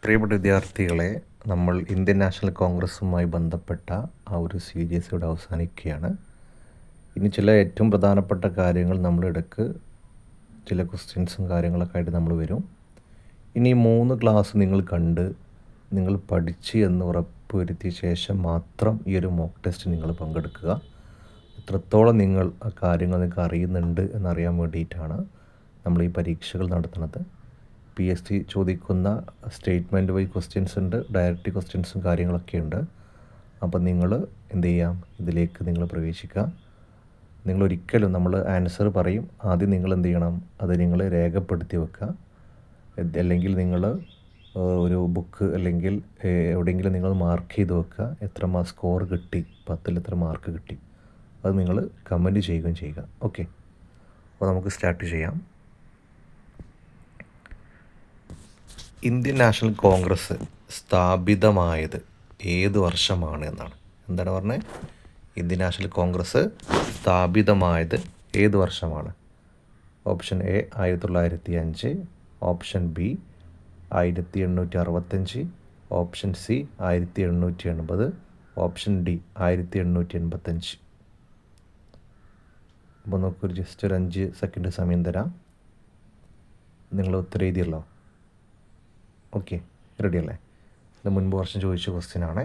പ്രിയപ്പെട്ട വിദ്യാർത്ഥികളെ, നമ്മൾ ഇന്ത്യൻ നാഷണൽ കോൺഗ്രസ്സുമായി ബന്ധപ്പെട്ട ആ ഒരു സീരീസ് ഇവിടെ അവസാനിക്കുകയാണ്. ഇനി ചില ഏറ്റവും പ്രധാനപ്പെട്ട കാര്യങ്ങൾ നമ്മൾ ഇടയ്ക്ക് ചില ക്വസ്റ്റ്യൻസും കാര്യങ്ങളൊക്കെ ആയിട്ട് നമ്മൾ വരും. ഇനി 3 ക്ലാസ് നിങ്ങൾ കണ്ട് നിങ്ങൾ പഠിച്ച് എന്ന് ഉറപ്പുവരുത്തിയ ശേഷം മാത്രം ഈ ഒരു മോക്ക് ടെസ്റ്റ് നിങ്ങൾ പങ്കെടുക്കുക. എത്രത്തോളം നിങ്ങൾ ആ കാര്യങ്ങൾ നിങ്ങൾക്ക് അറിയുന്നുണ്ട് എന്നറിയാൻ വേണ്ടിയിട്ടാണ് നമ്മൾ ഈ പരീക്ഷകൾ നടത്തുന്നത്. PSC ചോദിക്കുന്ന സ്റ്റേറ്റ്മെൻറ്റ് വൈസ് ക്വസ്റ്റ്യൻസ് ഉണ്ട്, ഡയറക്റ്റ് ക്വസ്റ്റ്യൻസും കാര്യങ്ങളൊക്കെ ഉണ്ട്. അപ്പം നിങ്ങൾ എന്ത് ചെയ്യാം, ഇതിലേക്ക് നിങ്ങൾ പ്രവേശിക്കുക. നിങ്ങളൊരിക്കലും നമ്മൾ ആൻസർ പറയും, ആദ്യം നിങ്ങൾ എന്ത് ചെയ്യണം, അത് നിങ്ങൾ രേഖപ്പെടുത്തി വെക്കുക. അല്ലെങ്കിൽ നിങ്ങൾ ഒരു ബുക്ക് അല്ലെങ്കിൽ എവിടെയെങ്കിലും നിങ്ങൾ മാർക്ക് ചെയ്ത് വെക്കുക. എത്ര സ്കോർ കിട്ടി, 10ൽ എത്ര മാർക്ക് കിട്ടി, അത് നിങ്ങൾ കമൻറ്റ് ചെയ്യുകയും ചെയ്യുക. ഓക്കെ, അപ്പോൾ നമുക്ക് സ്റ്റാർട്ട് ചെയ്യാം. ഇന്ത്യൻ നാഷണൽ കോൺഗ്രസ് സ്ഥാപിതമായത് ഏത് വർഷമാണ് എന്നാണ്. എന്താണ് പറഞ്ഞത്? ഇന്ത്യൻ നാഷണൽ കോൺഗ്രസ് സ്ഥാപിതമായത് ഏത് വർഷമാണ്? Option A 1905, option B 1865, option C 1880, option D 1885. അപ്പോൾ നമുക്കൊരു ജസ്റ്റ് ഒരു 5 സെക്കൻഡ് സമയം തരാം. നിങ്ങൾ ഉത്തരം എഴുതിയല്ലോ. ഓക്കെ, റെഡി അല്ലേ? ഇത് മുൻപ് വർഷം ചോദിച്ച ക്വസ്റ്റ്യനാണ്.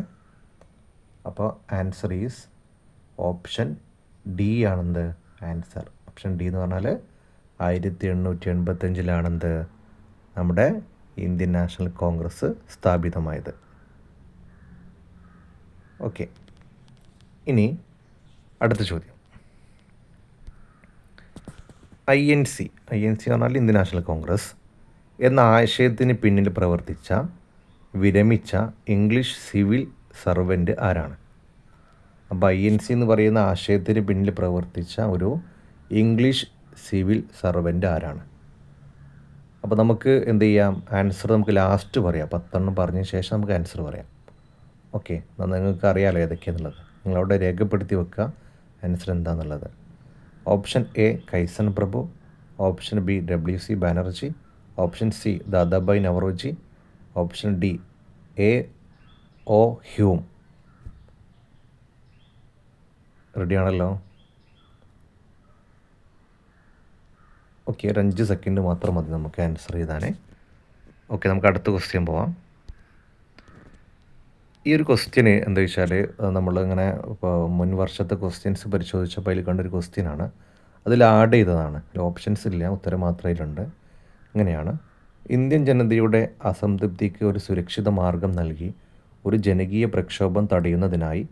അപ്പോൾ ആൻസർ ഈസ് ഓപ്ഷൻ ഡി ആണെന്ത് ആൻസർ. ഓപ്ഷൻ ഡി എന്ന് പറഞ്ഞാൽ 1885 നമ്മുടെ ഇന്ത്യൻ നാഷണൽ കോൺഗ്രസ് സ്ഥാപിതമായത്. ഓക്കെ, ഇനി അടുത്ത ചോദ്യം. INC എന്ന് പറഞ്ഞാൽ ഇന്ത്യൻ നാഷണൽ കോൺഗ്രസ് എന്ന ആശയത്തിന് പിന്നിൽ പ്രവർത്തിച്ച വിരമിച്ച ഇംഗ്ലീഷ് സിവിൽ സർവൻ്റ് ആരാണ്? അപ്പോൾ INC എന്ന് പറയുന്ന ആശയത്തിന് പിന്നിൽ പ്രവർത്തിച്ച ഒരു ഇംഗ്ലീഷ് സിവിൽ സർവൻ്റ് ആരാണ്? അപ്പോൾ നമുക്ക് എന്ത് ചെയ്യാം, ആൻസർ നമുക്ക് ലാസ്റ്റ് പറയാം. 10 പറഞ്ഞ ശേഷം നമുക്ക് ആൻസർ പറയാം. ഓക്കെ, നിങ്ങൾക്ക് അറിയാമല്ലോ ഏതൊക്കെയാണെന്നുള്ളത്. നിങ്ങളവിടെ രേഖപ്പെടുത്തി വെക്കുക ആൻസർ എന്താണെന്നുള്ളത്. ഓപ്ഷൻ എ കൈസൺ പ്രഭു, option B WC Banerjee, option C Dadabhai Naoroji, option D AO Hume. റെഡിയാണല്ലോ? ഓക്കെ, ഒരു 5 സെക്കൻഡ് മാത്രം മതി നമുക്ക് ആൻസർ ചെയ്താനേ. ഓക്കെ, നമുക്ക് അടുത്ത ക്വസ്റ്റ്യൻ പോവാം. ഈ ഒരു ക്വസ്റ്റ്യന് എന്താ വെച്ചാൽ, നമ്മളിങ്ങനെ ഇപ്പോൾ മുൻ വർഷത്തെ ക്വസ്റ്റ്യൻസ് പരിശോധിച്ചപ്പോൾ അതിൽ കണ്ടൊരു ക്വസ്റ്റ്യനാണ്. അതിൽ ആഡ് ചെയ്തതാണ്, ഓപ്ഷൻസ് ഇല്ല, ഉത്തരം മാത്രമേ അതിലുണ്ട്. ഇങ്ങനെയാണ്: ഇന്ത്യൻ ജനതയുടെ അസംതൃപ്തിക്ക് ഒരു സുരക്ഷിത മാർഗം നൽകി ഒരു ജനകീയ പ്രക്ഷോഭം തടയുന്നതിനായി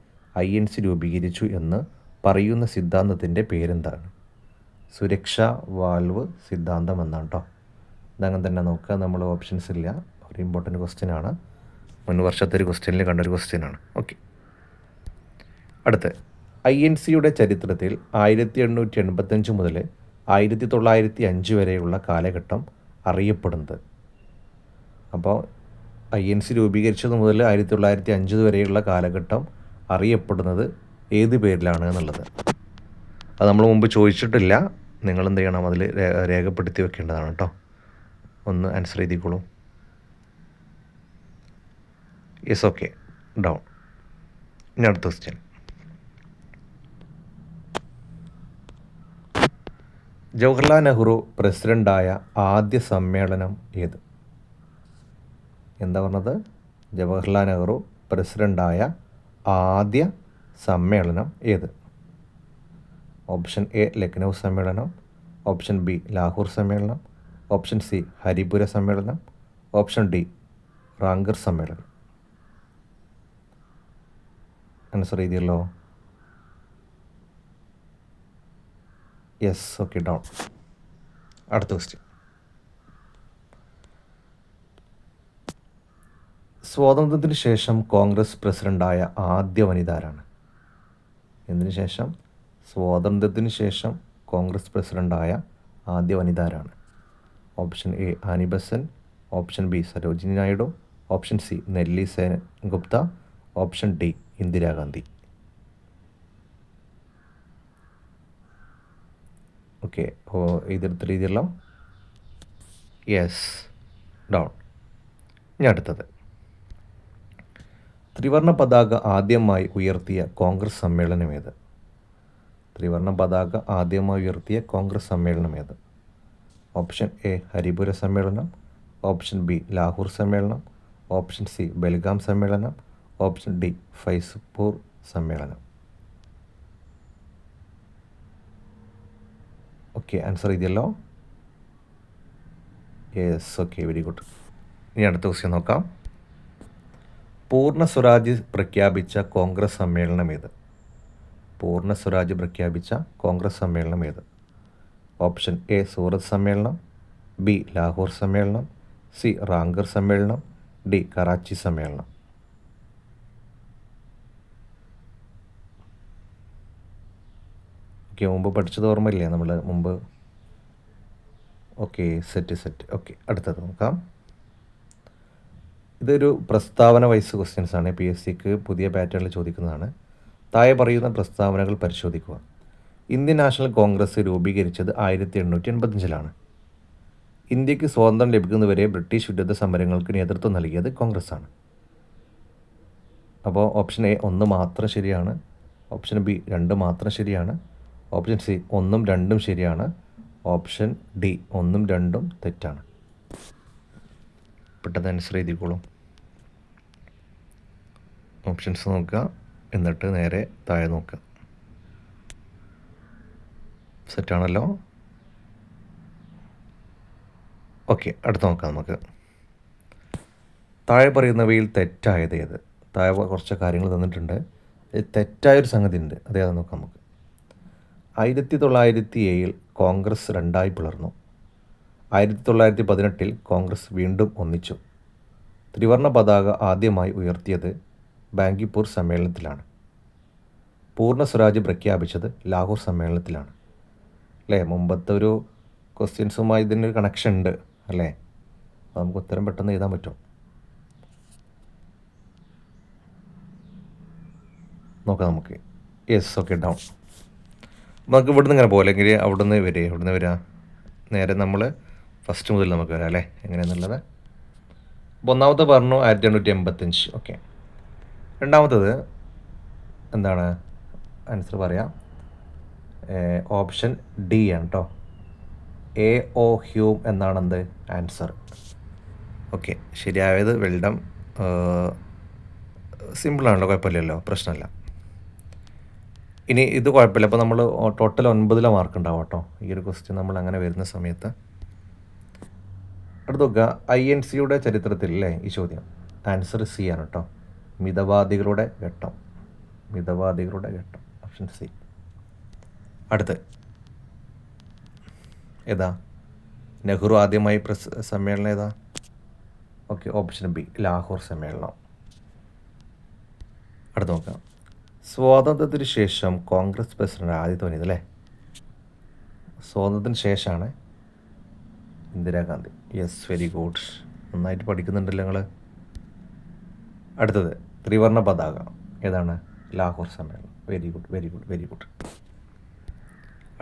INC രൂപീകരിച്ചു എന്ന് പറയുന്ന സിദ്ധാന്തത്തിൻ്റെ പേരെന്താണ്? സുരക്ഷാ വാൽവ് സിദ്ധാന്തം എന്നാണ് കേട്ടോ. ഇതങ്ങനെ തന്നെ നോക്കുക. നമ്മൾ ഓപ്ഷൻസ് ഇല്ല, ഒരു ഇമ്പോർട്ടൻറ്റ് ക്വസ്റ്റ്യനാണ്. മുൻ വർഷത്തെ ഒരു ക്വസ്റ്റ്യനിൽ കണ്ടൊരു ക്വസ്റ്റ്യനാണ്. ഓക്കെ, അടുത്ത് INCയുടെ ചരിത്രത്തിൽ 1885 മുതൽ 1905 വരെയുള്ള കാലഘട്ടം അറിയപ്പെടുന്നത്. അപ്പോൾ INC രൂപീകരിച്ചത് മുതൽ 1905 വരെയുള്ള കാലഘട്ടം അറിയപ്പെടുന്നത് ഏത് പേരിലാണ് എന്നുള്ളത്. അത് നമ്മൾ മുമ്പ് ചോദിച്ചിട്ടില്ല. നിങ്ങളെന്ത് ചെയ്യണം, അതിൽ രേഖപ്പെടുത്തി വെക്കേണ്ടതാണ് കേട്ടോ. ഒന്ന് ആൻസർ എഴുതിക്കോളൂ. Yes, okay, down. ഇനി അടുത്ത ക്വസ്റ്റ്യൻ. ജവഹർലാൽ നെഹ്റു പ്രസിഡൻ്റായ ആദ്യ സമ്മേളനം ഏത്? എന്താ പറഞ്ഞത്? ജവഹർലാൽ നെഹ്റു പ്രസിഡൻ്റായ ആദ്യ സമ്മേളനം ഏത്? ഓപ്ഷൻ എ ലക്നൗ സമ്മേളനം, ഓപ്ഷൻ ബി ലാഹോർ സമ്മേളനം, ഓപ്ഷൻ സി ഹരിപുര സമ്മേളനം, ഓപ്ഷൻ ഡി റാങ്കർ സമ്മേളനം. ആൻസർ എഴുതിയല്ലോ. Yes, okay, down. അടുത്ത ക്വസ്റ്റ്യൻ. സ്വാതന്ത്ര്യത്തിന് ശേഷം കോൺഗ്രസ് പ്രസിഡൻ്റായ ആദ്യ വനിത ആരാണ്? എന്തിനു ശേഷം? സ്വാതന്ത്ര്യത്തിന് ശേഷം കോൺഗ്രസ് പ്രസിഡൻ്റായ ആദ്യ വനിത ആരാണ്? Option A Annie Besant, option B Sarojini Naidu, option C Nellie Sengupta, option D Indira Gandhi. Okay, അപ്പോൾ എഴുതിയെടുത്ത രീതിയല്ലോ. Yes, down. ഇനി അടുത്തത്. ത്രിവർണ്ണ പതാക ആദ്യമായി ഉയർത്തിയ കോൺഗ്രസ് സമ്മേളനം ഏത്? ത്രിവർണ്ണ പതാക ആദ്യമായി ഉയർത്തിയ കോൺഗ്രസ് സമ്മേളനം ഏത്? ഓപ്ഷൻ എ ഹരിപുര സമ്മേളനം, ഓപ്ഷൻ ബി ലാഹോർ സമ്മേളനം, ഓപ്ഷൻ സി ബെൽഗാം സമ്മേളനം, ഓപ്ഷൻ ഡി ഫൈസ്പൂർ സമ്മേളനം. ഓക്കെ, ആൻസർ ചെയ്തല്ലോ. Yes, okay, very good. ഇനി അടുത്ത ക്വസ്റ്റ്യൻ നോക്കാം. പൂർണ്ണ സ്വരാജ് പ്രഖ്യാപിച്ച കോൺഗ്രസ് സമ്മേളനം ഏത്? പൂർണ്ണ സ്വരാജ് പ്രഖ്യാപിച്ച കോൺഗ്രസ് സമ്മേളനം ഏത്? ഓപ്ഷൻ എ സൂറത്ത് സമ്മേളനം, ബി ലാഹോർ സമ്മേളനം, സി റാങ്കർ സമ്മേളനം, ഡി കറാച്ചി സമ്മേളനം. ഓക്കെ, മുമ്പ് പഠിച്ചത് ഓർമ്മയില്ലേ നമ്മൾ മുമ്പ്? Okay, set. ഓക്കെ, അടുത്തത് നോക്കാം. ഇതൊരു പ്രസ്താവന വൈസ് ക്വസ്റ്റ്യൻസ് ആണ്. PSCക്ക് പുതിയ പാറ്റേണിൽ ചോദിക്കുന്നതാണ്. താഴെ പറയുന്ന പ്രസ്താവനകൾ പരിശോധിക്കുക. ഇന്ത്യൻ നാഷണൽ കോൺഗ്രസ് രൂപീകരിച്ചത് 1885-ലാണ്. ഇന്ത്യക്ക് സ്വാതന്ത്ര്യം ലഭിക്കുന്നതുവരെ ബ്രിട്ടീഷ് വിരുദ്ധ സമരങ്ങൾക്ക് നേതൃത്വം നൽകിയത് കോൺഗ്രസ്സാണ്. അപ്പോൾ ഓപ്ഷൻ എ 1 മാത്രം ശരിയാണ്, ഓപ്ഷൻ ബി 2 മാത്രം ശരിയാണ്, ഓപ്ഷൻ സി 1ഉം 2ഉം ശരിയാണ്, ഓപ്ഷൻ ഡി 1ഉം 2ഉം തെറ്റാണ്. പെട്ടെന്ന് ആൻസർ എഴുതിക്കോളും. ഓപ്ഷൻസ് നോക്കുക, എന്നിട്ട് നേരെ താഴെ നോക്കുക. സെറ്റാണല്ലോ. ഓക്കെ, അടുത്ത് നോക്കാം നമുക്ക്. താഴെ പറയുന്നവയിൽ തെറ്റായത് ഏത്? താഴെ കുറച്ച് കാര്യങ്ങൾ തന്നിട്ടുണ്ട്. തെറ്റായൊരു സംഗതി ഉണ്ട്, അതേതാണെന്ന് നോക്കാം നമുക്ക്. 1907 കോൺഗ്രസ് 2ആയി പിളർന്നു. 1918 കോൺഗ്രസ് വീണ്ടും ഒന്നിച്ചു. ത്രിവർണ്ണ പതാക ആദ്യമായി ഉയർത്തിയത് ബാങ്കിപ്പൂർ സമ്മേളനത്തിലാണ്. പൂർണ്ണ സ്വരാജ് പ്രഖ്യാപിച്ചത് ലാഹോർ സമ്മേളനത്തിലാണ്. അല്ലേ? മുമ്പത്തെ ഒരു ക്വസ്റ്റ്യൻസുമായി ഇതിനൊരു കണക്ഷൻ ഉണ്ട് അല്ലേ? അപ്പോൾ നമുക്ക് ഉത്തരം പെട്ടെന്ന് എഴുതാൻ പറ്റും. നോക്കാം നമുക്ക്. Yes, okay, down. നമുക്ക് ഇവിടുന്ന് ഇങ്ങനെ പോകാം, അല്ലെങ്കിൽ അവിടുന്ന് വരിക. നേരെ നമ്മൾ ഫസ്റ്റ് മുതൽ നമുക്ക് വരാം അല്ലേ, എങ്ങനെയാണെന്നുള്ളത്. അപ്പോൾ ഒന്നാമത്തെ പറഞ്ഞു 1885. ഓക്കെ, രണ്ടാമത്തത് എന്താണ്? ആൻസർ പറയാം. ഓപ്ഷൻ ഡി ആണ് കേട്ടോ. A.O. ഹ്യൂം എന്നാണ് എന്ത് ആൻസർ. ഓക്കെ, ശരിയായത് വെൽഡം. സിമ്പിളാണല്ലോ, കുഴപ്പമില്ലല്ലോ, പ്രശ്നമില്ല. ഇനി ഇത് കുഴപ്പമില്ല. അപ്പോൾ നമ്മൾ ടോട്ടൽ 9 മാർക്ക് ഉണ്ടാവും കേട്ടോ ഈ ഒരു ക്വസ്റ്റ്യൻ നമ്മൾ അങ്ങനെ വരുന്ന സമയത്ത്. അടുത്ത് നോക്കുക, INC-യുടെ ചരിത്രത്തിൽ അല്ലേ ഈ ചോദ്യം. ആൻസർ സി ആണ് കേട്ടോ. മിതവാദികളുടെ ഘട്ടം. Option C. അടുത്ത് ഏതാ? നെഹ്റു ആദ്യമായി സമ്മേളനം ഏതാ? ഓക്കെ, ഓപ്ഷൻ ബി ലാഹോർ സമ്മേളനം. അടുത്ത് നോക്കാം. സ്വാതന്ത്ര്യത്തിന് ശേഷം കോൺഗ്രസ് പ്രസിഡന്റ് ആദ്യം തോന്നിയത് അല്ലേ? സ്വാതന്ത്ര്യത്തിന് ശേഷമാണ് ഇന്ദിരാഗാന്ധി. യെസ്, വെരി ഗുഡ്, നന്നായിട്ട് പഠിക്കുന്നുണ്ടല്ലോ നിങ്ങൾ. അടുത്തത് ത്രിവർണ്ണ പതാക ഏതാണ്? ലാഹോർ സമ്മേളനം. Very good.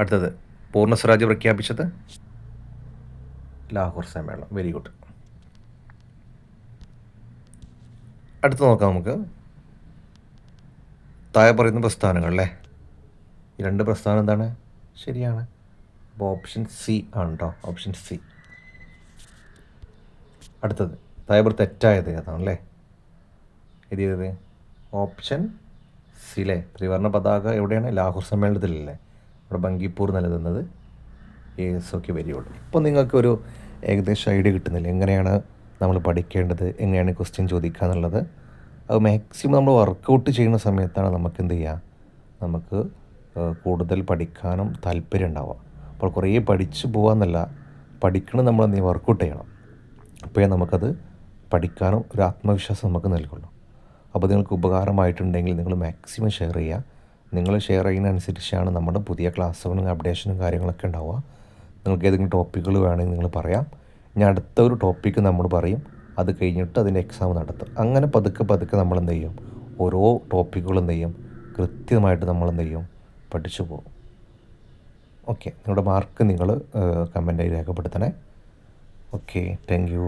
അടുത്തത് പൂർണ്ണ സ്വരാജ് പ്രഖ്യാപിച്ചത് ലാഹോർ സമ്മേളനം. Very good. അടുത്ത് നോക്കാം നമുക്ക്. താഴെ പറയുന്ന പ്രസ്താവനകൾ അല്ലേ, ഈ 2 പ്രസ്താവന എന്താണ്? ശരിയാണ്. അപ്പോൾ ഓപ്ഷൻ സി ആണ് കേട്ടോ, ഓപ്ഷൻ സി. അടുത്തത് താഴെ തെറ്റായത് ഏതാണല്ലേ ഇത് ചെയ്തത്? ഓപ്ഷൻ സി അല്ലേ. ത്രിവർണ്ണ പതാക എവിടെയാണ്? ലാഹോർ സമ്മേളനത്തിലല്ലേ, അവിടെ ബങ്കിപ്പൂർ നിലനിന്നത്. Yes, okay, very good. ഇപ്പോൾ നിങ്ങൾക്കൊരു ഏകദേശം ഐഡിയ കിട്ടുന്നില്ല എങ്ങനെയാണ് നമ്മൾ പഠിക്കേണ്ടത്, എങ്ങനെയാണ് ക്വസ്റ്റ്യൻ ചോദിക്കുക എന്നുള്ളത്. അത് മാക്സിമം നമ്മൾ വർക്കൗട്ട് ചെയ്യുന്ന സമയത്താണ് നമുക്ക് എന്ത് ചെയ്യുക, നമുക്ക് കൂടുതൽ പഠിക്കാനും താല്പര്യം ഉണ്ടാവുക. അപ്പോൾ കുറേ പഠിച്ചു പോകാമെന്നല്ല, പഠിക്കണം നമ്മൾ എന്ത് വർക്കൗട്ട് ചെയ്യണം. അപ്പോഴേ നമുക്കത് പഠിക്കാനും ഒരു ആത്മവിശ്വാസം നമുക്ക് നൽകുള്ളൂ. അപ്പോൾ നിങ്ങൾക്ക് ഉപകാരമായിട്ടുണ്ടെങ്കിൽ നിങ്ങൾ മാക്സിമം ഷെയർ ചെയ്യുക. നിങ്ങൾ ഷെയർ ചെയ്യുന്നതനുസരിച്ചാണ് നമ്മുടെ പുതിയ ക്ലാസ്സുകളും അപ്ഡേഷനും കാര്യങ്ങളൊക്കെ ഉണ്ടാവുക. നിങ്ങൾക്ക് ഏതെങ്കിലും ടോപ്പിക്കുകൾ വേണമെങ്കിൽ നിങ്ങൾ പറയാം. ഇനി അടുത്ത ഒരു ടോപ്പിക്ക് നമ്മൾ പറയും, അത് കഴിഞ്ഞിട്ട് അതിൻ്റെ എക്സാം നടത്തും. അങ്ങനെ പതുക്കെ നമ്മൾ എന്ത് ചെയ്യും, ഓരോ ടോപ്പിക്കുകളും എന്ത് ചെയ്യും, കൃത്യമായിട്ട് നമ്മൾ എന്ത് ചെയ്യും, പഠിച്ചു പോകും. ഓക്കെ, നിങ്ങളുടെ മാർക്ക് നിങ്ങൾ കമൻറ്റായി രേഖപ്പെടുത്തണേ. Okay, thank U.